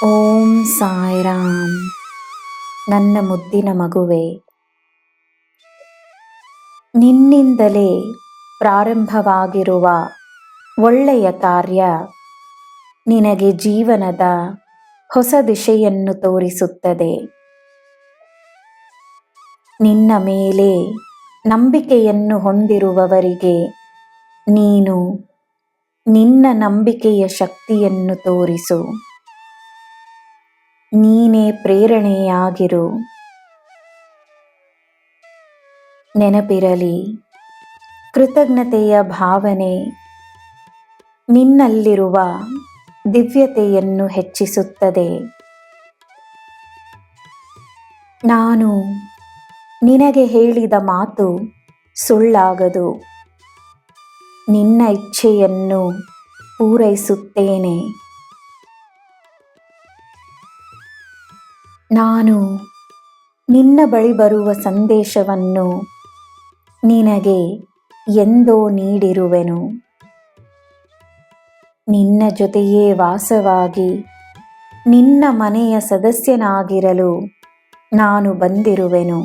ಓಂ ಸಾಯಿರಾಮ್. ನನ್ನ ಮುದ್ದಿನ ಮಗುವೆ, ನಿನ್ನಿಂದಲೇ ಪ್ರಾರಂಭವಾಗಿರುವ ಒಳ್ಳೆಯ ಕಾರ್ಯ ನಿನಗೆ ಜೀವನದ ಹೊಸ ದಿಶೆಯನ್ನು ತೋರಿಸುತ್ತದೆ. ನಿನ್ನ ಮೇಲೆ ನಂಬಿಕೆಯನ್ನು ಹೊಂದಿರುವವರಿಗೆ ನೀನು ನಿನ್ನ ನಂಬಿಕೆಯ ಶಕ್ತಿಯನ್ನು ತೋರಿಸು. ನೀನೇ ಪ್ರೇರಣೆಯಾಗಿರು. ನೆನಪಿರಲಿ, ಕೃತಜ್ಞತೆಯ ಭಾವನೆ ನಿನ್ನಲ್ಲಿರುವ ದಿವ್ಯತೆಯನ್ನು ಹೆಚ್ಚಿಸುತ್ತದೆ. ನಾನು ನಿನಗೆ ಹೇಳಿದ ಮಾತು ಸುಳ್ಳಾಗದು. ನಿನ್ನ ಇಚ್ಛೆಯನ್ನು ಪೂರೈಸುತ್ತೇನೆ. ನಾನು ನಿನ್ನ ಬಳಿ ಬರುವ ಸಂದೇಶವನ್ನು ನಿನಗೆ ಎಂದೋ ನೀಡಿರುವೆನು. ನಿನ್ನ ಜೊತೆಯೇ ವಾಸವಾಗಿ ನಿನ್ನ ಮನೆಯ ಸದಸ್ಯನಾಗಿರಲು ನಾನು ಬಂದಿರುವೆನು.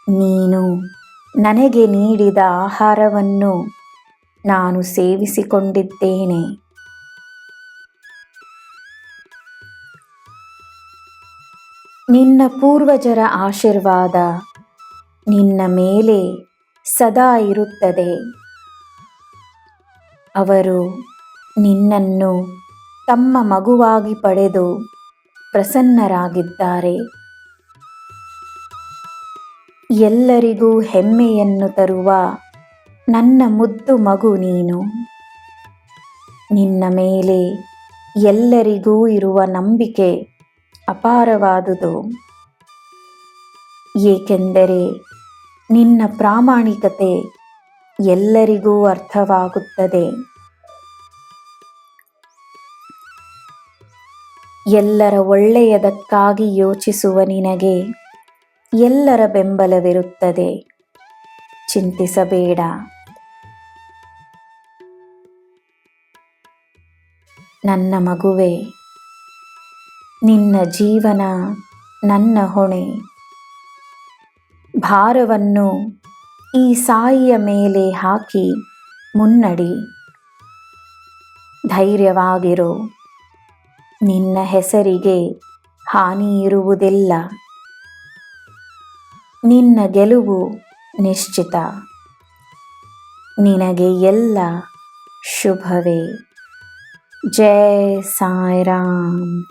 ನೀನು ನನಗೆ ನೀಡಿದ ಆಹಾರವನ್ನು ನಾನು ಸೇವಿಸಿಕೊಂಡಿದ್ದೇನೆ. ನಿನ್ನ ಪೂರ್ವಜರ ಆಶೀರ್ವಾದ ನಿನ್ನ ಮೇಲೆ ಸದಾ ಇರುತ್ತದೆ. ಅವರು ನಿನ್ನನ್ನು ತಮ್ಮ ಮಗುವಾಗಿ ಪಡೆದು ಪ್ರಸನ್ನರಾಗಿದ್ದಾರೆ. ಎಲ್ಲರಿಗೂ ಹೆಮ್ಮೆಯನ್ನು ತರುವ ನನ್ನ ಮುದ್ದು ಮಗು ನೀನು. ನಿನ್ನ ಮೇಲೆ ಎಲ್ಲರಿಗೂ ಇರುವ ನಂಬಿಕೆ ಅಪಾರವಾದುದು. ಏಕೆಂದರೆ ನಿನ್ನ ಪ್ರಾಮಾಣಿಕತೆ ಎಲ್ಲರಿಗೂ ಅರ್ಥವಾಗುತ್ತದೆ. ಎಲ್ಲರ ಒಳ್ಳೆಯದಕ್ಕಾಗಿ ಯೋಚಿಸುವ ನಿನಗೆ ಎಲ್ಲರ ಬೆಂಬಲವಿರುತ್ತದೆ. ಚಿಂತಿಸಬೇಡ. ನನ್ನ ಮಗುವೆ, ನಿನ್ನ ಜೀವನ ನನ್ನ ಹೊಣೆ. ಭಾರವನ್ನು ಈ ಸಾಯಿಯ ಮೇಲೆ ಹಾಕಿ ಮುನ್ನಡಿ. ಧೈರ್ಯವಾಗಿರು. ನಿನ್ನ ಹೆಸರಿಗೆ ಹಾನಿ ಇರುವುದಿಲ್ಲ. ನಿನ್ನ ಗೆಲುವು ನಿಶ್ಚಿತ. ನಿನಗೆ ಎಲ್ಲ ಶುಭವೇ. ಜೈ ಸಾಯಿರಾಮ್.